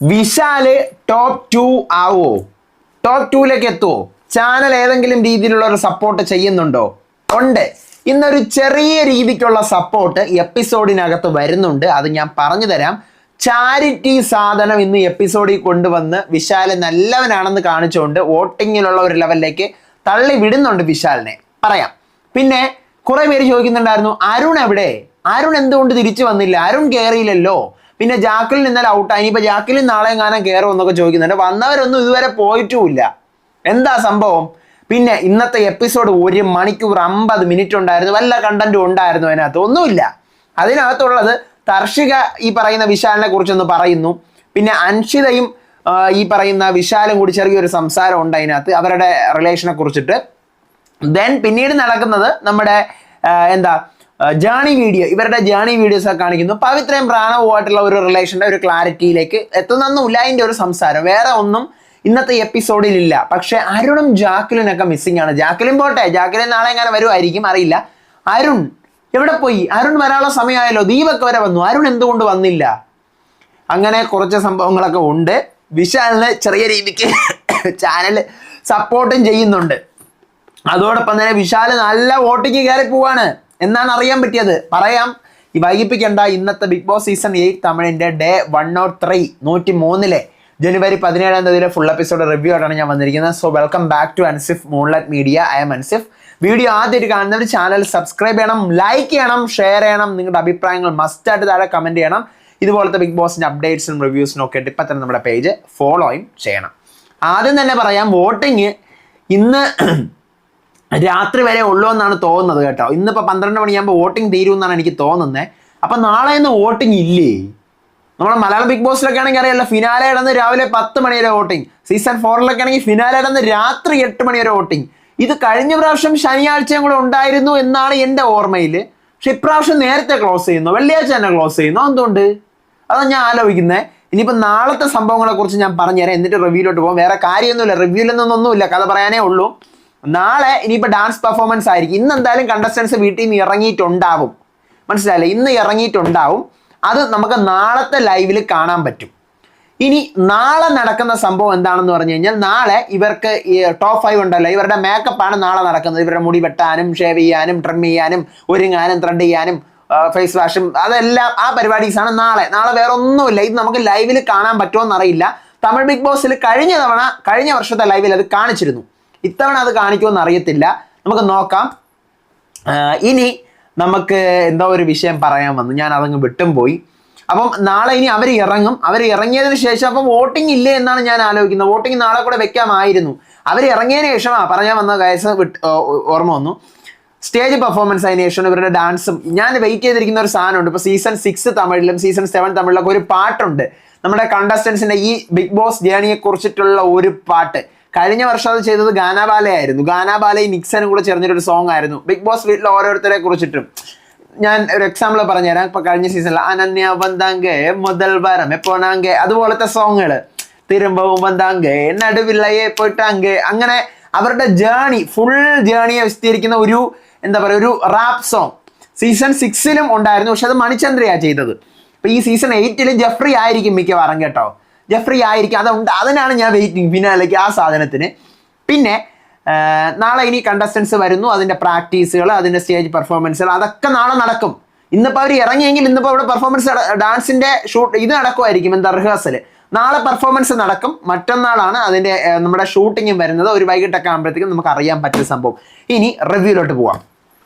Vishal top 2 ആവോ? Top 2ലേക്ക് എത്തുമോ? Channel ഏതെങ്കിലും രീതിയിലുള്ള ഒരു സപ്പോർട്ട് ചെയ്യുന്നുണ്ടോ? ഉണ്ട്. ഇന്നൊരു ചെറിയ രീതിക്കുള്ള സപ്പോർട്ട് എപ്പിസോഡിനകത്ത് വരുന്നുണ്ട്. അത് ഞാൻ പറഞ്ഞു തരാം. ചാരിറ്റി സാധനം ഇന്ന് എപ്പിസോഡിൽ കൊണ്ടുവന്ന് വിശാല് നല്ലവനാണെന്ന് കാണിച്ചുകൊണ്ട് വോട്ടിങ്ങിലുള്ള ഒരു ലെവലിലേക്ക് തള്ളി വിടുന്നുണ്ട് വിശാലിനെ. പറയാം. പിന്നെ കുറെ പേര് ചോദിക്കുന്നുണ്ടായിരുന്നു, അരുൺ എവിടെ? അരുൺ എന്തുകൊണ്ട് തിരിച്ചു വന്നില്ല? അരുൺ കയറിയില്ലല്ലോ. പിന്നെ ജാക്ലിൻ ഇന്നലെ ഔട്ടായി, ഇനിയിപ്പോൾ ജാക്ലിൻ നാളെ എങ്ങാനും കയറുമെന്നൊക്കെ ചോദിക്കുന്നുണ്ട്. വന്നവരൊന്നും ഇതുവരെ പോയിട്ടുമില്ല. എന്താ സംഭവം? പിന്നെ ഇന്നത്തെ എപ്പിസോഡ് 1 മണിക്കൂർ 50 മിനിറ്റ് ഉണ്ടായിരുന്നു. വല്ല കണ്ടന്റും ഉണ്ടായിരുന്നു അതിനകത്ത്? ഒന്നുമില്ല. അതിനകത്തുള്ളത് തർഷിക ഈ പറയുന്ന വിശാലിനെ കുറിച്ചൊന്ന് പറയുന്നു. പിന്നെ അൻഷിതയും ഈ പറയുന്ന വിശാലും കൂടി ചെറിയൊരു സംസാരം ഉണ്ട് അതിനകത്ത്, അവരുടെ റിലേഷനെ കുറിച്ചിട്ട്. ദെൻ പിന്നീട് നടക്കുന്നത് നമ്മുടെ ജേണി വീഡിയോ, ഇവരുടെ ജേണി വീഡിയോസ് ഒക്കെ കാണിക്കുന്നു. പവിത്രയും പ്രാണവുമായിട്ടുള്ള ഒരു റിലേഷന്റെ ഒരു ക്ലാരിറ്റിയിലേക്ക് എത്തുന്നൊന്നുമില്ല. അതിന്റെ ഒരു സംസാരം വേറെ ഒന്നും ഇന്നത്തെ എപ്പിസോഡിൽ ഇല്ല. പക്ഷെ അരുണും ജാക്ലിനൊക്കെ മിസ്സിംഗ് ആണ്. ജാക്ലിൻ പോട്ടെ, ജാക്ലിൻ നാളെ എങ്ങനെ വരുമായിരിക്കും അറിയില്ല. അരുൺ എവിടെ പോയി? അരുൺ വരാനുള്ള സമയമായല്ലോ. ദീപക് വരെ വന്നു, അരുൺ എന്തുകൊണ്ട് വന്നില്ല? അങ്ങനെ കുറച്ച് സംഭവങ്ങളൊക്കെ ഉണ്ട്. വിശാലിന് ചെറിയ രീതിക്ക് ചാനൽ സപ്പോർട്ടും ചെയ്യുന്നുണ്ട്. അതോടൊപ്പം തന്നെ വിശാല് നല്ല വോട്ടിങ് കയറി പോവാണ് എന്നാണ് അറിയാൻ പറ്റിയത്. പറയാം, ഈ വൈകിപ്പിക്കേണ്ട. ഇന്നത്തെ ബിഗ് ബോസ് സീസൺ 8 തമിഴിന്റെ ഡേ 103 103 ജനുവരി 17 ഫുൾ എപ്പിസോഡ് റിവ്യൂ ആയിട്ടാണ് ഞാൻ വന്നിരിക്കുന്നത്. So welcome back to Ansif moonlight media. I am Ansif. Video ആദ്യമായിട്ട് കാണുന്നവർ ചാനൽ സബ്സ്ക്രൈബ് ചെയ്യണം, ലൈക്ക് ചെയ്യണം, ഷെയർ ചെയ്യണം. നിങ്ങളുടെ അഭിപ്രായങ്ങൾ മസ്റ്റായിട്ട് താഴെ കമന്റ് ചെയ്യണം. ഇതുപോലത്തെ ബിഗ് ബോസിന്റെ അപ്ഡേറ്റ്സും റിവ്യൂസിനും ഒക്കെ ഇപ്പം തന്നെ നമ്മുടെ പേജ് ഫോളോയും ചെയ്യണം. ആദ്യം തന്നെ പറയാം, വോട്ടിങ് ഇന്ന് രാത്രി വരെ ഉള്ളൂ എന്നാണ് തോന്നുന്നത് കേട്ടോ. ഇന്നിപ്പോൾ 12 മണിയാകുമ്പോൾ വോട്ടിംഗ് തീരുമെന്നാണ് എനിക്ക് തോന്നുന്നത്. അപ്പം നാളെ ഇന്ന് വോട്ടിംഗ് ഇല്ലേ? നമ്മുടെ മലയാളം ബിഗ് ബോസിലൊക്കെ ആണെങ്കിൽ അറിയാമല്ലോ, ഫിനാലെ ഇടന്ന് രാവിലെ 10 മണി വരെ വോട്ടിംഗ്. സീസൺ 4 ആണെങ്കിൽ ഫിനാലെ ഇടന്ന് രാത്രി 8 മണി വരെ വോട്ടിംഗ്. ഇത് കഴിഞ്ഞ പ്രാവശ്യം ശനിയാഴ്ചയും കൂടെ ഉണ്ടായിരുന്നു എന്നാണ് എൻ്റെ ഓർമ്മയിൽ. പക്ഷെ ഇപ്രാവശ്യം നേരത്തെ ക്ലോസ് ചെയ്യുന്നു, വെള്ളിയാഴ്ച തന്നെ ക്ലോസ് ചെയ്യുന്നു. എന്തുകൊണ്ട്? അതാണ് ഞാൻ ആലോചിക്കുന്നത്. ഇനിയിപ്പോൾ നാളത്തെ സംഭവങ്ങളെ കുറിച്ച് ഞാൻ പറഞ്ഞുതരാം, എന്നിട്ട് റിവ്യൂലോട്ട് പോകും. വേറെ കാര്യമൊന്നുമില്ല, റിവ്യൂലൊന്നൊന്നുമില്ല, കഥ പറയാനേ ഉള്ളൂ. നാളെ ഇനിയിപ്പോൾ ഡാൻസ് പെർഫോമൻസ് ആയിരിക്കും. ഇന്ന് എന്തായാലും കണ്ടസ്റ്റൻസ് വീട്ടിൽ നിന്ന് ഇറങ്ങിയിട്ടുണ്ടാവും. മനസ്സിലായില്ലേ? ഇന്ന് ഇറങ്ങിയിട്ടുണ്ടാവും. അത് നമുക്ക് നാളത്തെ ലൈവിൽ കാണാൻ പറ്റും. ഇനി നാളെ നടക്കുന്ന സംഭവം എന്താണെന്ന് പറഞ്ഞു കഴിഞ്ഞാൽ, നാളെ ഇവർക്ക് ടോപ്പ് 5 ഉണ്ടല്ലോ, ഇവരുടെ മേക്കപ്പാണ് നാളെ നടക്കുന്നത്. ഇവരുടെ മുടി വെട്ടാനും ഷേവ് ചെയ്യാനും ട്രിം ചെയ്യാനും ഒരുങ്ങാനും ത്രെഡ് ചെയ്യാനും ഫേസ് വാഷും അതെല്ലാം ആ പരിപാടീസാണ് നാളെ. നാളെ വേറെ ഒന്നുമില്ല. ഇത് നമുക്ക് ലൈവിൽ കാണാൻ പറ്റുമോ എന്നറിയില്ല. തമിഴ് ബിഗ് ബോസിൽ കഴിഞ്ഞ വർഷത്തെ ലൈവിൽ അത് കാണിച്ചിരുന്നു. ഇത്തവണ അത് കാണിക്കുമെന്ന് അറിയത്തില്ല, നമുക്ക് നോക്കാം. ഇനി നമുക്ക് എന്തോ ഒരു വിഷയം പറയാൻ വന്നു, ഞാൻ അതങ്ങ് വിട്ടും പോയി. അപ്പം നാളെ ഇനി അവർ ഇറങ്ങും. അവർ ഇറങ്ങിയതിന് ശേഷം അപ്പം വോട്ടിംഗ് ഇല്ലേ എന്നാണ് ഞാൻ ആലോചിക്കുന്നത്. വോട്ടിംഗ് നാളെ കൂടെ വെക്കാമായിരുന്നു. അവർ ഇറങ്ങിയതിന് ശേഷം പറയാൻ വന്ന കേസ് ഓർമ്മ വന്നു. സ്റ്റേജ് പെർഫോമൻസ് അതിന് ശേഷം ഇവരുടെ ഡാൻസും ഞാൻ വെയിറ്റ് ചെയ്തിരിക്കുന്ന ഒരു സാധനമുണ്ട്. ഇപ്പോൾ സീസൺ 6 തമിഴിലും സീസൺ 7 തമിഴിലൊക്കെ ഒരു പാട്ടുണ്ട്. നമ്മുടെ കണ്ടസ്റ്റൻസിന്റെ ഈ ബിഗ് ബോസ് ജേണിയെ കുറിച്ചിട്ടുള്ള ഒരു പാട്ട്. കഴിഞ്ഞ വർഷം അത് ചെയ്തത് ഗാനാബാലയായിരുന്നു. ഗാനാബാലയും നിക്സനും കൂടെ ചേർന്നിട്ടൊരു സോങ് ആയിരുന്നു ബിഗ് ബോസ് വീട്ടിൽ ഓരോരുത്തരെ കുറിച്ചിട്ടും. ഞാൻ ഒരു എക്സാമ്പിൾ പറഞ്ഞുതരാം. ഇപ്പൊ കഴിഞ്ഞ സീസണിൽ അനന്യ വந்தாங்க മുതൽ വരം പോനാങ്ക, അതുപോലത്തെ സോങ്ങുകൾ. തിരുമ്പവും വந்தாங்க നടുവില്ലയെ പോയിട്ടാങ്ക, അങ്ങനെ അവരുടെ ജേണി, ഫുൾ ജേണിയെ വിസ്തീരിക്കുന്ന ഒരു ഒരു റാപ്പ് സോങ് സീസൺ 6 ഉണ്ടായിരുന്നു. പക്ഷെ അത് മണിചന്ദ്രയാണ് ചെയ്തത്. ഇപ്പൊ ഈ സീസൺ 8 ജെഫ്രി ആയിരിക്കും മിക്കവാറും കേട്ടോ. ജെഫ്രി ആയിരിക്കും. അതിനാണ് ഞാൻ വെയിറ്റിംഗ് ഫിനാലേക്ക്, ആ സാധനത്തിന്. പിന്നെ നാളെ ഇനി കണ്ടസ്റ്റൻസ് വരുന്നു, അതിൻ്റെ പ്രാക്ടീസുകൾ, അതിൻ്റെ സ്റ്റേജ് പെർഫോമൻസുകൾ, അതൊക്കെ നാളെ നടക്കും. ഇന്നിപ്പോൾ അവർ ഇറങ്ങിയെങ്കിൽ ഇന്നിപ്പോൾ അവിടെ പെർഫോമൻസ് ഡാൻസിൻ്റെ ഇത് നടക്കുമായിരിക്കും, റിഹേഴ്സൽ. നാളെ പെർഫോമൻസ് നടക്കും. മറ്റന്നാളാണ് അതിൻ്റെ നമ്മുടെ ഷൂട്ടിങ്ങും വരുന്നത്. ഒരു വൈകിട്ടൊക്കെ ആകുമ്പോഴത്തേക്കും നമുക്ക് അറിയാൻ പറ്റിയ സംഭവം. ഇനി റിവ്യൂലോട്ട് പോവാം.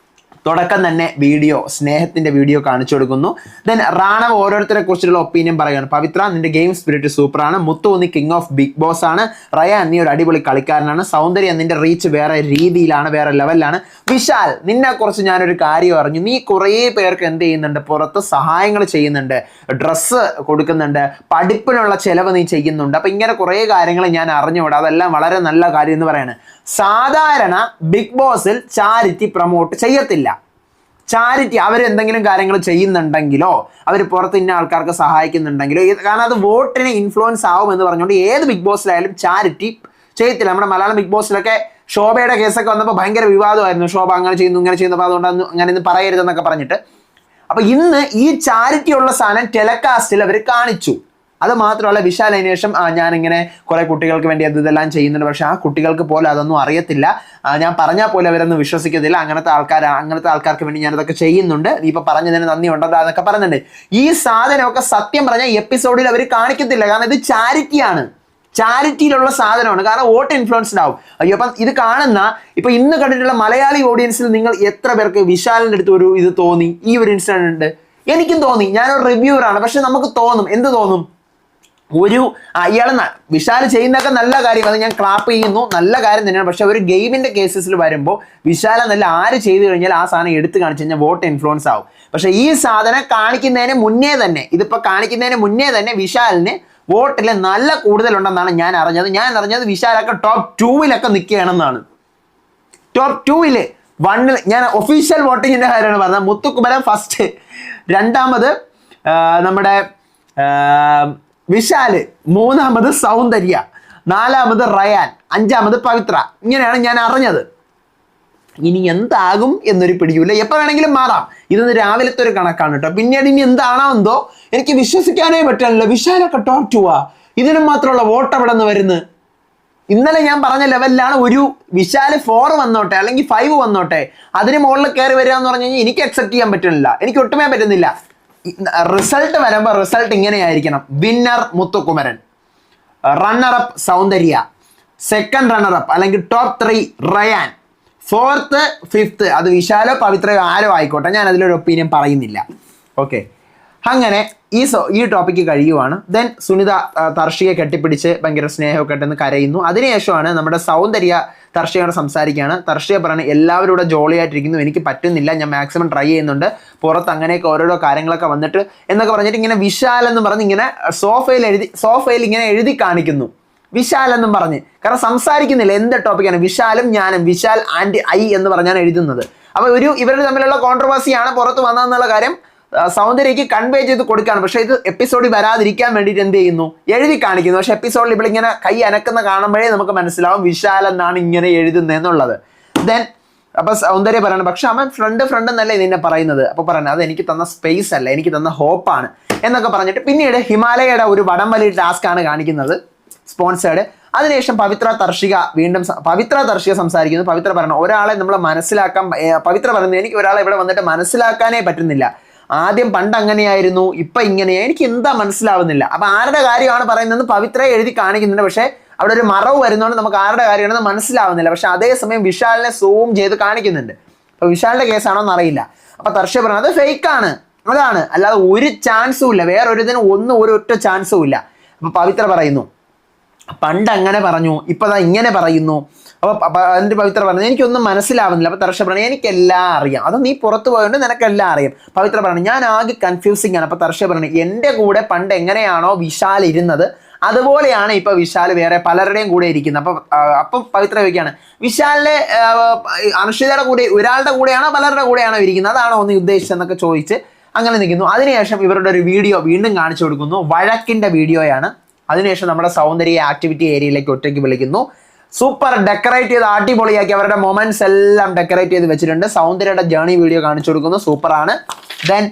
തുടക്കം തന്നെ വീഡിയോ, സ്നേഹത്തിന്റെ വീഡിയോ കാണിച്ചു കൊടുക്കുന്നു. ദെൻ റാണവ് ഓരോരുത്തരെ കുറിച്ചുള്ള ഒപ്പീനിയൻ പറയുകയാണ്. പവിത്ര, നിന്റെ ഗെയിം സ്പിരിറ്റ് സൂപ്പറാണ്. മുത്തു, നീ കിങ് ഓഫ് ബിഗ് ബോസ് ആണ്. റയാൻ, നീ ഒരു അടിപൊളി കളിക്കാരനാണ്. സൗന്ദര്യ, നിന്റെ റീച്ച് വേറെ രീതിയിലാണ്, വേറെ ലെവലിലാണ്. വിശാൽ, നിന്നെ കുറിച്ച് ഞാനൊരു കാര്യം അറിഞ്ഞു. നീ കുറേ പേർക്ക് എന്ത് ചെയ്യുന്നുണ്ട്, പുറത്ത് സഹായങ്ങൾ ചെയ്യുന്നുണ്ട്, ഡ്രസ്സ് കൊടുക്കുന്നുണ്ട്, പഠിപ്പിനുള്ള ചെലവ് നീ ചെയ്യുന്നുണ്ട്. അപ്പൊ ഇങ്ങനെ കുറേ കാര്യങ്ങൾ ഞാൻ അറിഞ്ഞുകൂടാ. അതെല്ലാം വളരെ നല്ല കാര്യം എന്ന് പറയാണ്. സാധാരണ ബിഗ് ബോസിൽ ചാരിറ്റി പ്രൊമോട്ട് ചെയ്യത്തില്ല. ചാരിറ്റി അവരെന്തെങ്കിലും കാര്യങ്ങൾ ചെയ്യുന്നുണ്ടെങ്കിലോ അവർ പുറത്ത് ഇന്ന ആൾക്കാർക്ക് സഹായിക്കുന്നുണ്ടെങ്കിലോ, കാരണം അത് വോട്ടിന് ഇൻഫ്ലുവൻസ് ആവും എന്ന് പറഞ്ഞുകൊണ്ട് ഏത് ബിഗ് ബോസിലായാലും ചാരിറ്റി ചെയ്യത്തില്ല. നമ്മുടെ മലയാളം ബിഗ് ബോസിലൊക്കെ ശോഭയുടെ കേസൊക്കെ വന്നപ്പോൾ ഭയങ്കര വിവാദമായിരുന്നു. ശോഭ അങ്ങനെ ചെയ്യുന്നു ഇങ്ങനെ ചെയ്യുന്നപ്പോൾ അതുകൊണ്ട് അങ്ങനെ പറയരുതെന്നൊക്കെ പറഞ്ഞിട്ട്. അപ്പൊ ഇന്ന് ഈ ചാരിറ്റി ഉള്ള സാധനം ടെലികാസ്റ്റിൽ അവർ കാണിച്ചു. അത് മാത്രമല്ല വിശാൽ അതിന് ശേഷം ഞാനിങ്ങനെ കുറെ കുട്ടികൾക്ക് വേണ്ടി ഇതെല്ലാം ചെയ്യുന്നുണ്ട്, പക്ഷെ ആ കുട്ടികൾക്ക് പോലും അതൊന്നും അറിയത്തില്ല, ഞാൻ പറഞ്ഞാൽ പോലും അവരൊന്നും വിശ്വസിക്കത്തില്ല, അങ്ങനത്തെ ആൾക്കാർക്ക് വേണ്ടി ഞാനതൊക്കെ ചെയ്യുന്നുണ്ട്, നീ ഇപ്പൊ പറഞ്ഞതിന് നന്ദി ഉണ്ടല്ലോ എന്നൊക്കെ പറയുന്നുണ്ട്. ഈ സാധനമൊക്കെ സത്യം പറഞ്ഞാൽ എപ്പിസോഡിൽ അവർ കാണിക്കത്തില്ല, കാരണം ഇത് ചാരിറ്റിയാണ്, ചാരിറ്റിയിലുള്ള സാധനമാണ്, കാരണം വോട്ട് ഇൻഫ്ലുവൻസ്ഡ് ആവും. അയ്യോ, അപ്പം ഇത് കാണുന്ന ഇപ്പൊ ഇന്ന് കണ്ടിട്ടുള്ള മലയാളി ഓഡിയൻസിൽ നിങ്ങൾ എത്ര പേർക്ക് വിശാലിന്റെ അടുത്ത് ഒരു ഇത് തോന്നി? ഈ ഒരു ഇൻസിഡന്റ് എനിക്കും തോന്നി, ഞാനൊരു റിവ്യൂവറാണ്, പക്ഷെ നമുക്ക് തോന്നും, എന്ത് തോന്നും, ഇയാള് വിശാൽ ചെയ്യുന്നതൊക്കെ നല്ല കാര്യം, അത് ഞാൻ ക്ലാപ്പ് ചെയ്യുന്നു, നല്ല കാര്യം തന്നെയാണ്. പക്ഷെ ഒരു ഗെയിമിന്റെ കേസസിൽ വരുമ്പോൾ വിശാല നല്ല ആര് ചെയ്തു കഴിഞ്ഞാൽ ആ സാധനം എടുത്ത് കാണിച്ചു കഴിഞ്ഞാൽ വോട്ട് ഇൻഫ്ലുവൻസ് ആവും. പക്ഷെ ഈ സാധനം കാണിക്കുന്നതിന് മുന്നേ തന്നെ വിശാലിന് വോട്ടിൽ നല്ല കൂടുതലുണ്ടെന്നാണ് ഞാൻ അറിഞ്ഞത്. വിശാലൊക്കെ ടോപ്പ് 2-ലൊക്കെ നിൽക്കുകയാണെന്നാണ്. ടോപ്പ് 2-ല് 1-ൽ ഞാൻ ഒഫീഷ്യൽ വോട്ടിങ്ങിന്റെ കാര്യമാണ് പറഞ്ഞത്. മുത്തുക്കുമരൻ ഫസ്റ്റ്, രണ്ടാമത് നമ്മുടെ വിശാല്, മൂന്നാമത് സൗന്ദര്യ, നാലാമത് റയാൻ, അഞ്ചാമത് പവിത്ര. ഇങ്ങനെയാണ് ഞാൻ അറിഞ്ഞത്. ഇനി എന്താകും എന്നൊരു പിടിയൂല, എപ്പോൾ വേണമെങ്കിലും മാറാം. ഇതൊന്ന് രാവിലത്തെ ഒരു കണക്കാണ് കേട്ടോ. പിന്നീട് ഇനി എന്താണോ എന്തോ എനിക്ക് വിശ്വസിക്കാനേ പറ്റാനില്ല. വിശാലൊക്കെ ടോപ്പ് 2 ഇതിനും മാത്രമുള്ള വോട്ട് അവിടെ നിന്ന് വരുന്നത്. ഇന്നലെ ഞാൻ പറഞ്ഞ ലെവലിലാണ് ഒരു വിശാല് 4 വന്നോട്ടെ അല്ലെങ്കിൽ 5 വന്നോട്ടെ, അതിന് മുകളിൽ കയറി വരിക എന്ന് പറഞ്ഞു കഴിഞ്ഞാൽ എനിക്ക് അക്സെപ്റ്റ് ചെയ്യാൻ പറ്റുന്നില്ല, എനിക്ക് ഒട്ടുമേ പറ്റുന്നില്ല. റിസൾട്ട് വരുമ്പോൾ റിസൾട്ട് ഇങ്ങനെയായിരിക്കണം: വിന്നർ മുത്തുക്കുമരൻ, റണ്ണറപ്പ് സൗന്ദര്യ, സെക്കൻഡ് റണ്ണറപ്പ് അല്ലെങ്കിൽ ടോപ്പ് 3 റയാൻ, 4th 5th അത് വിശാലോ പവിത്രയോ ആരോ ആയിക്കോട്ടെ, ഞാൻ അതിലൊരു ഒപ്പീനിയൻ പറയുന്നില്ല. ഓക്കെ, അങ്ങനെ ഈ ടോപ്പിക്ക് കഴിയുവാണ്. ദെൻ സുനിത തർഷിയെ കെട്ടിപ്പിടിച്ച് ഭയങ്കര സ്നേഹമൊക്കെ ഇട്ടെന്ന് കരയുന്നു. അതിനുശേഷമാണ് നമ്മുടെ സൗന്ദര്യ തർഷിയോട് സംസാരിക്കുകയാണ്. തർഷിയെ പറയുന്നത് എല്ലാവരും ഇവിടെ ജോളിയായിട്ടിരിക്കുന്നു, എനിക്ക് പറ്റുന്നില്ല, ഞാൻ മാക്സിമം ട്രൈ ചെയ്യുന്നുണ്ട്, പുറത്ത് അങ്ങനെയൊക്കെ ഓരോരോ കാര്യങ്ങളൊക്കെ വന്നിട്ട് എന്നൊക്കെ പറഞ്ഞിട്ട് ഇങ്ങനെ വിശാൽ എന്ന് പറഞ്ഞ് ഇങ്ങനെ സോഫയിൽ ഇങ്ങനെ എഴുതി കാണിക്കുന്നു, വിശാൽ എന്നും പറഞ്ഞ്. കാരണം സംസാരിക്കുന്നില്ല, എന്ത് ടോപ്പിക്കാണ്, വിശാലും ഞാനും, വിശാൽ ആൻഡ് ഐ എന്ന് പറഞ്ഞാണ് എഴുതുന്നത്. അപ്പോൾ ഇവർ തമ്മിലുള്ള കോൺട്രവേഴ്സിയാണ് പുറത്ത് വന്നതെന്നുള്ള കാര്യം സൗന്ദര്യക്ക് കൺവേ ചെയ്ത് കൊടുക്കുകയാണ്. പക്ഷേ ഇത് എപ്പിസോഡിൽ വരാതിരിക്കാൻ വേണ്ടിയിട്ട് എന്ത് ചെയ്യുന്നു, എഴുതി കാണിക്കുന്നു. പക്ഷെ എപ്പിസോഡിൽ ഇവിടെ ഇങ്ങനെ കൈ അനക്കുന്ന കാണുമ്പോഴേ നമുക്ക് മനസ്സിലാവും വിശാൽ എന്നാണ് ഇങ്ങനെ എഴുതുന്നതെന്നുള്ളത്. ദെൻ അപ്പൊ സൗന്ദര്യ പറയണം, പക്ഷെ അവൻ ഫ്രണ്ട് എന്നല്ലേ നിന്നെ പറയുന്നത്. അപ്പൊ പറയുന്നത് അത് എനിക്ക് തന്ന സ്പേസ് അല്ല, എനിക്ക് തന്ന ഹോപ്പാണ് എന്നൊക്കെ പറഞ്ഞിട്ട് പിന്നീട് ഹിമാലയയുടെ ഒരു വടംവലി ടാസ്ക് ആണ് കാണിക്കുന്നത്, സ്പോൺസേർഡ്. അതിനുശേഷം പവിത്ര തർഷിക സംസാരിക്കുന്നു. പവിത്ര പറഞ്ഞു, ഒരാളെ നമ്മൾ മനസ്സിലാക്കാൻ, പവിത്ര പറയുന്നത് എനിക്ക് ഒരാളെ ഇവിടെ വന്നിട്ട് മനസ്സിലാക്കാനേ പറ്റുന്നില്ല, ആദ്യം പണ്ട് അങ്ങനെയായിരുന്നു, ഇപ്പൊ ഇങ്ങനെയാ, എനിക്ക് എന്താ മനസ്സിലാവുന്നില്ല. അപ്പൊ ആരുടെ കാര്യമാണ് പറയുന്നത് പവിത്രയെ എഴുതി കാണിക്കുന്നുണ്ട്, പക്ഷെ അവിടെ ഒരു മറവ് വരുന്നതുകൊണ്ട് നമുക്ക് ആരുടെ കാര്യമാണെന്ന് മനസ്സിലാവുന്നില്ല. പക്ഷെ അതേസമയം വിശാലിനെ സൂം ചെയ്ത് കാണിക്കുന്നുണ്ട്. അപ്പൊ വിശാലിന്റെ കേസാണോ എന്നറിയില്ല. അപ്പൊ തർഷിക പറഞ്ഞു അത് ഫേക്കാണ്, അതാണ്, അല്ലാതെ ഒരു ചാൻസും ഇല്ല, വേറൊരുതിനും ഒരൊറ്റ ചാൻസും ഇല്ല. അപ്പൊ പവിത്ര പറയുന്നു പണ്ട് അങ്ങനെ പറഞ്ഞു, ഇപ്പൊ ഇങ്ങനെ പറയുന്നു. അപ്പൊ അതിന്റെ പവിത്ര പറഞ്ഞു എനിക്കൊന്നും മനസ്സിലാവുന്നില്ല. അപ്പൊ തർഷ പറഞ്ഞു എനിക്കെല്ലാം അറിയാം, അത് നീ പുറത്തു പോയതുകൊണ്ട് നിനക്കെല്ലാം അറിയാം. പവിത്ര പറഞ്ഞു ഞാൻ ആകെ കൺഫ്യൂസിങ് ആണ്. അപ്പൊ തർഷ പറഞ്ഞു എന്റെ കൂടെ പണ്ട് എങ്ങനെയാണോ വിശാൽ ഇരുന്നത് അതുപോലെയാണ് ഇപ്പൊ വിശാൽ വേറെ പലരുടെയും കൂടെ ഇരിക്കുന്നത്. അപ്പം പവിത്ര ചോദിക്കുകയാണ് വിശാലിന്റെ അനുഷ്ഠിതയുടെ കൂടെ ഒരാളുടെ കൂടെയാണോ പലരുടെ കൂടെയാണോ ഇരിക്കുന്നത്, അതാണോ ഒന്ന് ഉദ്ദേശിച്ചതെന്നൊക്കെ ചോദിച്ച് അങ്ങനെ നിൽക്കുന്നു. അതിനുശേഷം ഇവരുടെ ഒരു വീഡിയോ വീണ്ടും കാണിച്ചു കൊടുക്കുന്നു, വഴക്കിന്റെ വീഡിയോയാണ്. അതിനുശേഷം നമ്മുടെ സൗന്ദര്യ ആക്ടിവിറ്റി ഏരിയയിലേക്ക് ഒറ്റയ്ക്ക് വിളിക്കുന്നു. സൂപ്പർ ഡെക്കറേറ്റ് ചെയ്ത് അടിപൊളിയാക്കി അവരുടെ മൊമെന്റ്സ് എല്ലാം ഡെക്കറേറ്റ് ചെയ്ത് വെച്ചിട്ടുണ്ട്. സൗന്ദര്യയുടെ ജേണി വീഡിയോ കാണിച്ചു കൊടുക്കുന്നു, സൂപ്പറാണ്. ദെൻ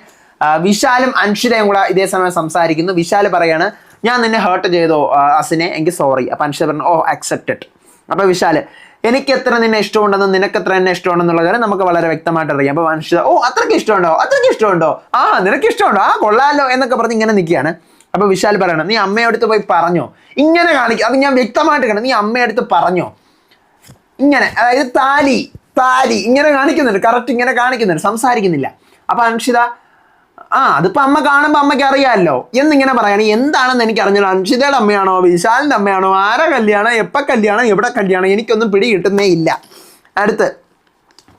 വിശാലും അൻഷിതയും കൂടെ ഇതേ സമയം സംസാരിക്കുന്നു. വിശാൽ പറയാണ് ഞാൻ നിന്നെ ഹേർട്ട് ചെയ്തോ അസിനെ, എനിക്ക് സോറി. അപ്പൊ അൻഷിത പറഞ്ഞു ഓ അക്സെപ്റ്റഡ്. അപ്പൊ വിശാല് എനിക്ക് എത്ര നിന്നെ ഇഷ്ടമുണ്ടെന്നും നിനക്ക് എത്ര എന്നെ ഇഷ്ടമുണ്ടെന്നുള്ള കാര്യം നമുക്ക് വളരെ വ്യക്തമായിട്ട് അറിയാം. അപ്പൊ അൻഷിത ഓ അത്രയ്ക്ക് ഇഷ്ടമുണ്ടോ, ആ നിനക്ക് ഇഷ്ടമുണ്ടോ, ആ കൊള്ളാലോ എന്നൊക്കെ പറഞ്ഞ് ഇങ്ങനെ നിൽക്കുകയാണ്. അപ്പൊ വിശാൽ പറയണം നീ അമ്മയടുത്ത് പോയി പറഞ്ഞോ, ഇങ്ങനെ കാണിക്കുക, അത് ഞാൻ വ്യക്തമായിട്ട് കാണും, നീ അമ്മയടുത്ത് പറഞ്ഞോ, ഇങ്ങനെ അതായത് താലി ഇങ്ങനെ കാണിക്കുന്നുണ്ട്, കറക്റ്റ് ഇങ്ങനെ കാണിക്കുന്നുണ്ട്, സംസാരിക്കുന്നില്ല. അപ്പൊ അൻഷിത അതിപ്പോ അമ്മ കാണുമ്പോ അമ്മയ്ക്ക് അറിയാമല്ലോ എന്നിങ്ങനെ പറയാണ്. എന്താണെന്ന് എനിക്ക് അറിഞ്ഞല്ലോ, അൻഷിതയുടെ അമ്മയാണോ വിശാലിന്റെ അമ്മയാണോ, ആരെ കല്യാണം, എപ്പോ കല്യാണം, എവിടെ കല്യാണം, എനിക്കൊന്നും പിടി കിട്ടുന്നേ ഇല്ല. അടുത്ത്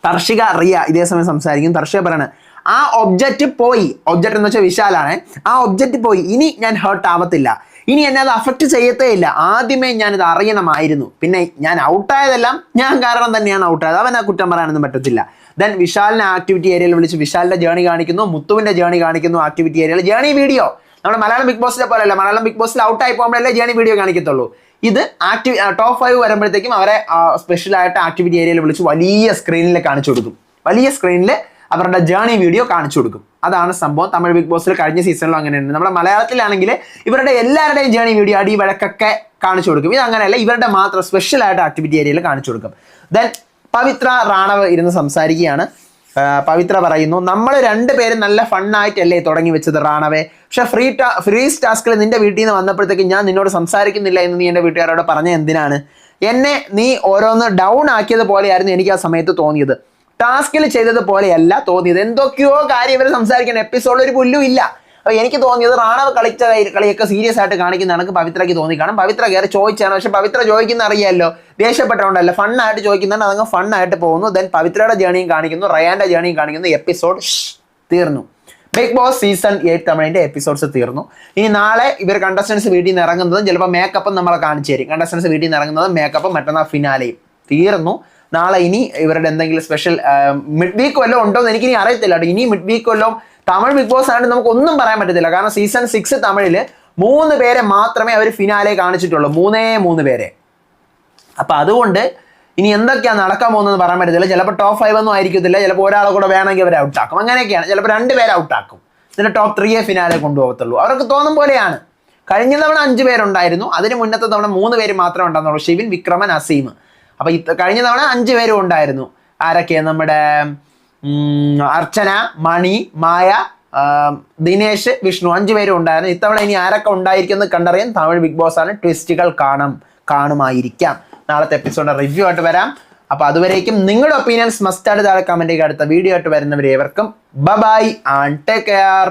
തർഷിക റിയ ഇതേ സമയം സംസാരിക്കും. തർഷിക പറയാണ് ആ ഒബ്ജക്റ്റ് പോയി, ഒബ്ജക്റ്റ് എന്ന് വെച്ചാൽ വിശാലാണ്, ആ ഒബ്ജക്റ്റ് പോയി, ഇനി ഞാൻ ഹേർട്ട് ആവത്തില്ല, ഇനി എന്നെ അത് അഫക്റ്റ് ചെയ്യത്തേ ഇല്ല, ആദ്യമേ ഞാനിത് അറിയണമായിരുന്നു, പിന്നെ ഞാൻ ഔട്ടായതെല്ലാം ഞാൻ കാരണം തന്നെയാണ് ഔട്ടായത്, അവനെ കുറ്റം പറയാനൊന്നും പറ്റത്തില്ല. ദെൻ വിശാലിനെ ആക്ടിവിറ്റി ഏരിയയിൽ വിളിച്ച് വിശാലിന്റെ ജേണി കാണിക്കുന്നു, മുത്തുവിന്റെ ജേണി കാണിക്കുന്നു. ആക്ടിവിറ്റി ഏരിയയിൽ ജേണി വീഡിയോ നമ്മുടെ മലയാളം ബിഗ് ബോസിലെ പോലെയല്ല, മലയാളം ബിഗ് ബോസിൽ ഔട്ടായി പോകുമ്പോഴല്ലേ ജേണി വീഡിയോ കാണിക്കത്തുള്ളൂ. ഇത് ടോപ്പ് 5 വരുമ്പോഴത്തേക്കും അവരെ സ്പെഷ്യലായിട്ട് ആക്ടിവിറ്റി ഏരിയയിൽ വിളിച്ച് വലിയ സ്ക്രീനിൽ കാണിച്ചു കൊടുക്കും. വലിയ സ്ക്രീനിൽ അവരുടെ ജേണി വീഡിയോ കാണിച്ചു കൊടുക്കും. അതാണ് സംഭവം. തമിഴ് ബിഗ് ബോസിൽ കഴിഞ്ഞ സീസണിലും അങ്ങനെയുണ്ട്. നമ്മുടെ മലയാളത്തിലാണെങ്കിൽ ഇവരുടെ എല്ലാവരുടെയും ജേണി വീഡിയോ അടി വഴക്കൊക്കെ കാണിച്ചു കൊടുക്കും. ഇത് അങ്ങനെയല്ല, ഇവരുടെ മാത്രം സ്പെഷ്യൽ ആയിട്ട് ആക്ടിവിറ്റി ഏരിയയിൽ കാണിച്ചു കൊടുക്കും. ദെൻ പവിത്ര റാണവ് ഇരുന്ന് സംസാരിക്കുകയാണ്. പവിത്ര പറയുന്നു, നമ്മൾ രണ്ടുപേരും നല്ല ഫണ്ണായിട്ടല്ലേ തുടങ്ങി വെച്ചത് റാണവേ, പക്ഷെ ഫ്രീസ് ടാസ്കിൽ നിന്റെ വീട്ടിൽ നിന്ന് വന്നപ്പോഴത്തേക്ക് ഞാൻ നിന്നോട് സംസാരിക്കുന്നില്ല എന്ന് നീ എൻ്റെ വീട്ടുകാരോട് പറഞ്ഞ എന്തിനാണ്? എന്നെ നീ ഓരോന്ന് ഡൗൺ ആക്കിയത് പോലെയായിരുന്നു എനിക്ക് ആ സമയത്ത് തോന്നിയത്. ടാസ്കിൽ ചെയ്തത് പോലെയല്ല തോന്നിയത്. എന്തൊക്കെയോ കാര്യം ഇവർ സംസാരിക്കുന്ന എപ്പിസോഡിൽ ഒരു പുല്ലും ഇല്ല. അപ്പോൾ എനിക്ക് തോന്നിയത് റാണവ് കളിച്ച കളിയൊക്കെ സീരിയസ് ആയിട്ട് കാണിക്കുന്ന കണക്ക് പവിത്രയ്ക്ക് തോന്നിക്കാണും. പവിത്ര കയറി ചോദിച്ചാണ്. പക്ഷെ പവിത്ര ചോദിക്കുന്ന അറിയാമല്ലോ, ദേഷ്യപ്പെട്ടതുകൊണ്ടല്ല, ഫണ്ണായിട്ട് ചോദിക്കുന്നുണ്ട്. അതങ്ങ് ഫണ്ണായിട്ട് പോകുന്നു. ദെൻ പവിത്രയുടെ ജേണിയും കാണിക്കുന്നു, റയാൻ്റെ ജേണിയും കാണിക്കുന്നു. എപ്പിസോഡ് തീർന്നു. ബിഗ് ബോസ് സീസൺ 8 തമിഴിൻ്റെ എപ്പിസോഡ്സ് തീർന്നു. ഇനി നാളെ ഇവർ കണ്ടസ്റ്റൻസ് വീട്ടിൽ നിന്ന് ഇറങ്ങുന്നതും ചിലപ്പോൾ മേക്കപ്പും നമ്മളെ കാണിച്ചു തരും. കണ്ടസ്റ്റൻസ് വീട്ടിൽ നിന്ന് ഇറങ്ങുന്നതും മേക്കപ്പും മറ്റന്നാൾ ഫിനാലെയും തീർന്നു. നാളെ ഇനി ഇവരുടെ എന്തെങ്കിലും സ്പെഷ്യൽ മിഡ് വീക്ക് വല്ലതും ഉണ്ടോ എന്ന് എനിക്കിനി അറിയത്തില്ല. ഇനി മിഡ് വീക്ക് വല്ലതും തമിഴ് ബിഗ് ബോസ് ആയിട്ട് നമുക്ക് ഒന്നും പറയാൻ പറ്റത്തില്ല. കാരണം സീസൺ 6 തമിഴിൽ 3 പേരെ മാത്രമേ അവർ ഫിനാലെ കാണിച്ചിട്ടുള്ളൂ. 3 പേരെ. അപ്പം അതുകൊണ്ട് ഇനി എന്തൊക്കെയാണ് നടക്കാൻ പോകുന്നതെന്ന് പറയാൻ പറ്റത്തില്ല. ചിലപ്പോൾ ടോപ്പ് 5 ഒന്നും ആയിരിക്കത്തില്ല. ചിലപ്പോൾ ഒരാളെ കൂടെ വേണമെങ്കിൽ അവർ ഔട്ടാക്കും. അങ്ങനെയൊക്കെയാണ്. ചിലപ്പോൾ 2 പേരെ ഔട്ടാക്കും. ഇതിൻ്റെ ടോപ്പ് 3 ഫിനാലെ കൊണ്ടുപോകത്തുള്ളൂ. അവർക്ക് തോന്നും പോലെയാണ്. കഴിഞ്ഞ തവണ 5 പേരുണ്ടായിരുന്നു. അതിന് മുന്നത്തെ തവണ 3 പേര് മാത്രമേ ഉണ്ടായിരുന്നുള്ളൂ, ഷിവിൻ, വിക്രമൻ, അസീം. അപ്പോൾ കഴിഞ്ഞ തവണ 5 പേരും ഉണ്ടായിരുന്നു. ആരൊക്കെയാണ്? നമ്മുടെ അർച്ചന, മണി, മായ, ദിനേശ്, വിഷ്ണു, 5 പേരും ഉണ്ടായിരുന്നു. ഇത്തവണ ഇനി ആരൊക്കെ ഉണ്ടായിരിക്കുമെന്ന് കണ്ടറിയാൻ തമിഴ് ബിഗ് ബോസ് ആണ്. ട്വിസ്റ്റുകൾ കാണുമായിരിക്കാം. നാളത്തെ എപ്പിസോഡിന്റെ റിവ്യൂ ആയിട്ട് വരാം. അപ്പോൾ അതുവരേക്കും നിങ്ങളുടെ ഒപ്പീനിയൻസ് മസ്റ്റായിട്ട് താഴെ കമന്റ് ചെയ്യുക. അടുത്ത വീഡിയോ ആയിട്ട് വരുന്നവരേവർക്കും ബൈ ആൻഡ് ടേക്ക് കെയർ.